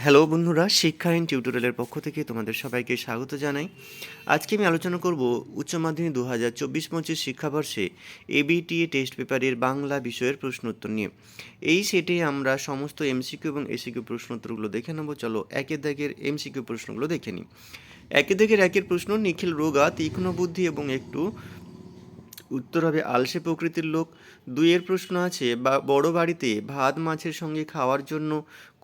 Hello বন্ধুরা, শিক্ষা in টিউটোরিয়ালের পক্ষ থেকে তোমাদের সবাইকে স্বাগত জানাই। আজকে আমি আলোচনা করব উচ্চ মাধ্যমিক 2024-25 শিক্ষাবর্ষে এবিটিএ টেস্ট পেপারের বাংলা বিষয়ের প্রশ্ন উত্তর নিয়ে। এই সেটে আমরা সমস্ত এমসিকিউ এবং এসিকিউ প্রশ্ন উত্তরগুলো দেখে নেব। চলো একের দাগের এমসিকিউ প্রশ্নগুলো দেখে নিই। একের দাগের একের প্রশ্ন, নিখিল রোগা, তীক্ষ্ণ বুদ্ধি এবং একটু উত্তর হবে আলসে প্রকৃতির লোক। দুইয়ের প্রশ্ন আছে, বড় বাড়িতে ভাত মাছের সঙ্গে খাওয়ার জন্য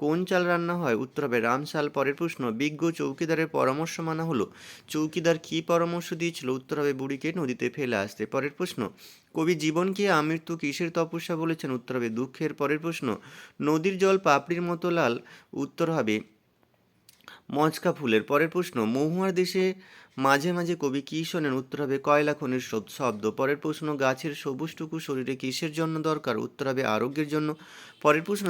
কোন চাল রান্না হয়? উত্তর হবে রাম চাল। পরের প্রশ্ন, বিজ্ঞ চৌকিদারের পরামর্শ মানা হলো, চৌকিদার কী পরামর্শ দিয়েছিল? উত্তর হবে বুড়িকে নদীতে ফেলে আসতে। পরের প্রশ্ন, কবি জীবনকে আমৃত্যু কিসের তপস্যা বলেছেন? উত্তর হবে দুঃখের। পরের প্রশ্ন, নদীর জল পাপড়ির মতো লাল? উত্তর হবে মচকা ফুলের। পরের প্রশ্ন, মহুয়ার দেশে মাঝে মাঝে কবি কী শোনেন? উত্তর হবে কয়লা খনির শব্দ। পরের প্রশ্ন, গাছের সবুজটুকু শরীরে কিসের জন্য দরকার? উত্তর হবে আরোগ্যের জন্য। পরের প্রশ্ন,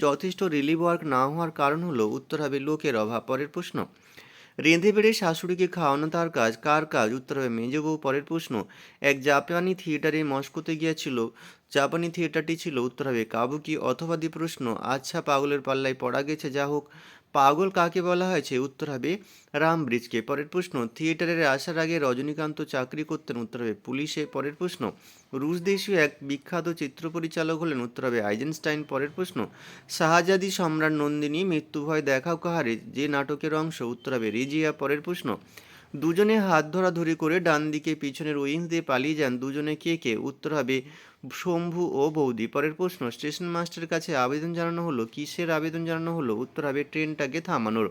যথেষ্ট রিলিভ ওয়ার্ক না হওয়ার কারণ হলো? উত্তর হবে লোকের অভাব। পরের প্রশ্ন, রেঁধে বেড়ে শাশুড়িকে খাওয়ানো তার কাজ, কার কাজ? উত্তর হবে মেজবউ। পরের প্রশ্ন, এক জাপানি থিয়েটারে মস্কোতে গিয়েছিল, জাপানি থিয়েটারটি ছিল? উত্তর হবে কাবুকি। অথবা প্রশ্ন, আচ্ছা পাগলের পাল্লায় পড়া গেছে, যা হোক, পাগল কাকে বলা হয়েছে? উত্তর হবে রাম ব্রিজকে। পরের প্রশ্ন, থিয়েটারের আসার আগে রজনীকান্ত চাকরি করতেন? উত্তর হবে পুলিশে। পরের প্রশ্ন, রুশ দেশীয় এক বিখ্যাত চিত্র পরিচালক হলেন? উত্তর হবে আইজেনস্টাইন। পরের প্রশ্ন, শাহজাদি সম্রাট নন্দিনী মৃত্যু ভয় দেখাও কাহারে, যে নাটকের অংশ? উত্তর হবে রিজিয়া। পরের প্রশ্ন, দুজনে হাত ধরাধরি করে ডান দিকে পিছনের উইংস দিয়ে পালিয়ে যান, দুজনে কে কে? উত্তর হবে শম্ভু ও বৌদি। পরের প্রশ্ন, স্টেশন মাস্টারের কাছে আবেদন জানানো হলো, কিসের আবেদন জানানো হলো? উত্তর হবে ট্রেনটাকে থামানোর।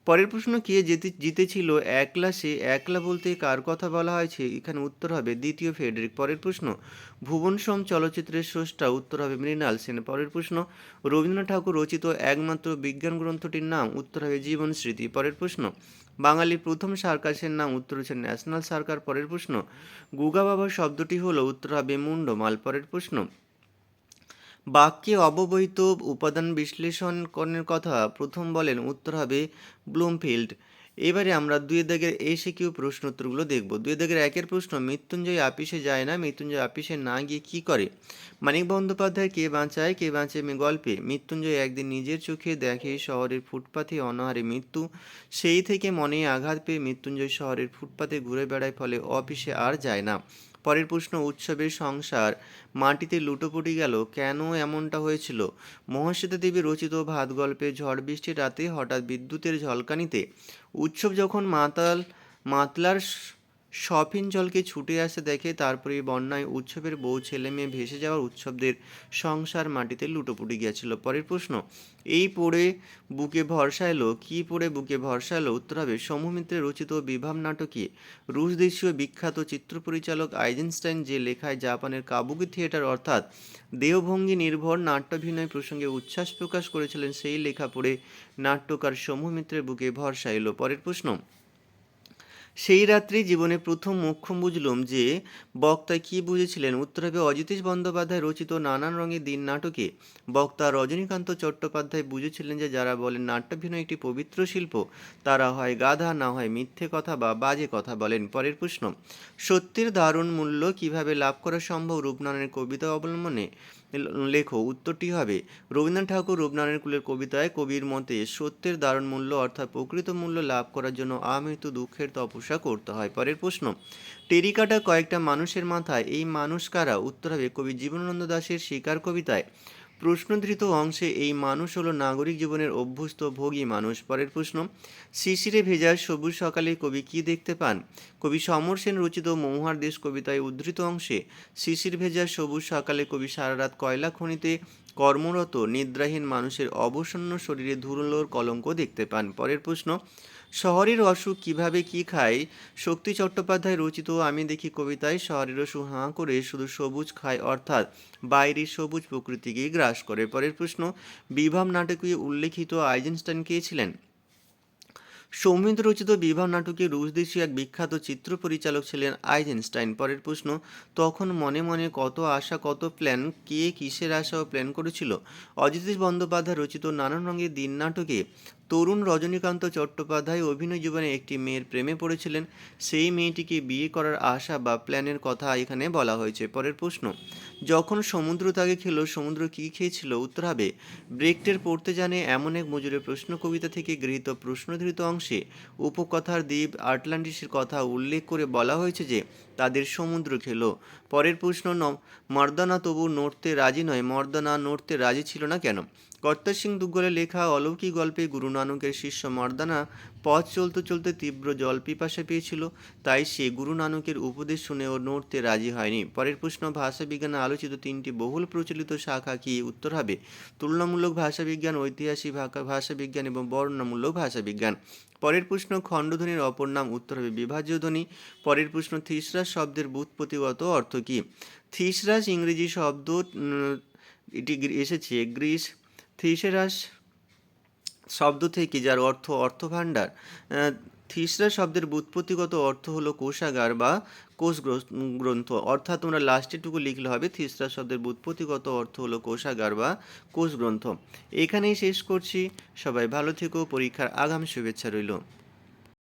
পরের প্রশ্ন, কে জিতেছিল একলা? সে একলা বলতে কার কথা বলা হয়েছে? এখানে উত্তর হবে দ্বিতীয় ফেডরিক। পরের প্রশ্ন, ভুবন সোম চলচ্চিত্রের স্রষ্টা? উত্তর হবে মৃণাল সেন। পরের প্রশ্ন, রবীন্দ্রনাথ ঠাকুর রচিত একমাত্র বিজ্ঞান গ্রন্থটির নাম? উত্তর হবে জীবন স্মৃতি। পরের প্রশ্ন, বাঙালির প্রথম সার্কাসের নাম? উত্তর হচ্ছে ন্যাশনাল সার্কাস। পরের প্রশ্ন, গুগা বাবা শব্দটি হলো? উত্তর হবে মুন্ডমাল। পরের প্রশ্ন, বাক্যে অব্যবহৃত উপাদান বিশ্লেষণের কথা প্রথম বলেন? উত্তর হবে ব্লুমফিল্ড। এবারে আমরা দুই দাগের এসিকিউ প্রশ্ন উত্তরগুলো দেখব। দুই দাগের একের প্রশ্ন, মৃত্যুঞ্জয় আপিসে যায় না, মৃত্যুঞ্জয় আপিসে না গিয়ে কি করে? মানিক বন্দ্যোপাধ্যায় কে বাঁচায়, কে বাঁচে গল্পে? মৃত্যুঞ্জয় একদিন নিজের চোখে দেখে শহরের ফুটপাথে অনাহারে মৃত্যু, সেই থেকে মনে আঘাত পেয়ে মৃত্যুঞ্জয় শহরের ফুটপাথে ঘুরে বেড়ায়, ফলে অফিসে আর যায় না। পরের প্রশ্ন, উৎসবের সংসার মাটিতে লুটোপুটি গেল, কেন এমনটা হয়েছিল? মহাশ্বেতা দেবী রচিত ভাত গল্পে ঝড় বৃষ্টির রাতে হঠাৎ বিদ্যুতের ঝলকানিতে উৎসব যখন মাতলার সফিন জলকে ছুটে আসতে দেখে, তারপরে বন্যায় উৎসবের বউ ছেলে মেয়ে ভেসে যাওয়ার উৎসবদের সংসার মাটিতে লুটোপুটি গিয়েছিল। পরের প্রশ্ন, এই পড়ে বুকে ভরসা এলো, কি পড়ে বুকে ভরসা এলো? উত্তর হবে সৌম্যমিত্রের রচিত বিভাব নাটকে রুশ দেশীয় বিখ্যাত চিত্র পরিচালক আইজেনস্টাইন যে লেখায় জাপানের কাবুকি থিয়েটার অর্থাৎ দেহভঙ্গি নির্ভর নাট্যাভিনয় প্রসঙ্গে উচ্ছ্বাস প্রকাশ করেছিলেন, সেই লেখা পড়ে নাট্যকার সৌম্যমিত্রের বুকে ভরসা এলো। পরের প্রশ্ন, সেই রাত্রি জীবনে প্রথম মোক্ষম বুঝলুম যে বক্তা কি বুঝেছিলেন? উত্তর হবে অজিতেশ বন্দ্যোপাধ্যায় রচিত নানান রঙের দিন নাটকে বক্তা রজনীকান্ত চট্টোপাধ্যায় বুঝেছিলেন যে যারা বলেন নাট্যাভিনয় একটি পবিত্র শিল্প, তারা হয় গাধা, না হয় মিথ্যে কথা বা বাজে কথা বলেন। পরের প্রশ্ন, সত্যের দারুণ মূল্য কিভাবে লাভ করা সম্ভব? রূপনারায়ণের কবিতা অবলম্বনে লেখো। উত্তরটি হবে রবীন্দ্রনাথ ঠাকুর রূপনারায়ণ কুলের কবিতায় কবির মতে সত্যের দারুণ মূল্য অর্থাৎ প্রকৃত মূল্য লাভ করার জন্য আমৃত্যু দুঃখের তপস্যা করতে হয়। পরের প্রশ্ন, টেরিকাটা কয়েকটা মানুষের মাথায়, এই মানুষ কারা? উত্তর হবে কবি জীবনানন্দ দাশের শিকার কবিতায় প্রশ্নধৃত অংশে এই মানুষ হলো নাগরিক জীবনের অভ্যস্ত ভোগী মানুষ। পরের প্রশ্ন, শিশিরে ভেজা সবুজ সকালে কবি কি দেখতে পান? কবি সমর সেন রচিত মহুয়ার দেশ কবিতায় উদ্ধৃত অংশে শিশির ভেজা সবুজ সকালে কবি সারা রাত কয়লা খনিতে কর্মরত নিদ্রাহীন মানুষের অবসন্ন শরীরে ধুলোর কলঙ্ক দেখতে পান। পরের প্রশ্ন, শহরের অসুখ কিভাবে কি খায়? শক্তি চট্টোপাধ্যায় রচিত আমি দেখি কবিতায় শহরের অসুখ হাঁ করে শুধু সবুজ খায়, অর্থাৎ বাইরের সবুজ প্রকৃতিকেই গ্রাস করে। পরের প্রশ্ন, বিভাব নাটকে উল্লেখিত আইজেনস্টাইন কে ছিলেন? সৌমিত্র রচিত বিভাব নাটকে রুশ দেশীয় এক বিখ্যাত চিত্র পরিচালক ছিলেন আইজেনস্টাইন। পরের প্রশ্ন, তখন মনে মনে কত আশা কত প্ল্যান, কে কিসের আশা ও প্ল্যান করেছিল? অজিতেশ বন্দ্যোপাধ্যায় রচিত নানান রঙের দিন নাটকে তরুণ রজনীকান্ত চট্টোপাধ্যায় অভিনয় জীবনে একটি মেয়ের প্রেমে পড়েছিলেন, সেই মেয়েটিকে বিয়ে করার আশা বা প্ল্যানের কথা এখানে বলা হয়েছে। পরের প্রশ্ন, যখন সমুদ্র তাকে খেলো সমুদ্র কী খেয়েছিল? উত্তর হবে ব্রেকটের পড়তে জানে এমন এক মজুরের প্রশ্ন কবিতা থেকে গৃহীত প্রশ্নধৃত অংশে উপকথার দ্বীপ আটলান্টিসের কথা উল্লেখ করে বলা হয়েছে যে তাদের সমুদ্র খেলো। পরের প্রশ্ন মর্দানা তবু নড়তে রাজি নয়, মর্দানা নড়তে রাজি ছিল না কেন? কর্তা সিং দুগ্গলের লেখা অলৌকিক গল্পে গুরু নানকের শিষ্য মর্দানা পথ চলতে চলতে তীব্র জল পিপাসা পেয়েছিল, তাই সে গুরু নানকের উপদেশ শুনেও নড়তে রাজি হয়নি। পরের প্রশ্ন ভাষাবিজ্ঞানে আলোচিত তিনটি বহুল প্রচলিত শাখা কি? উত্তর হবে তুলনামূলক ভাষাবিজ্ঞান, ঐতিহাসিক ভাষাবিজ্ঞান এবং বর্ণনামূলক ভাষাবিজ্ঞান। পরের প্রশ্ন খণ্ডধ্বনির অপর নাম? উত্তর হবে বিভাজ্য ধ্বনি। পরের প্রশ্ন থিসরাস শব্দের ব্যুৎপত্তিগত অর্থ কি? থিসরাস ইংরেজি শব্দ, এটি এসেছে গ্রিস থিসেরাস শব্দ থেকে, যার অর্থ অর্থভাণ্ডার। থিসরা শব্দের ব্যুৎপত্তিগত অর্থ হলো কোষাগার বা কোষ গ্রন্থ, অর্থাৎ তোমরা লাস্টেরটুকু লিখলে হবে থিসরা শব্দের ব্যুৎপত্তিগত অর্থ হলো কোষাগার বা কোষ গ্রন্থ। এখানেই শেষ করছি। সবাই ভালো থেকো, পরীক্ষার আগাম শুভেচ্ছা রইল।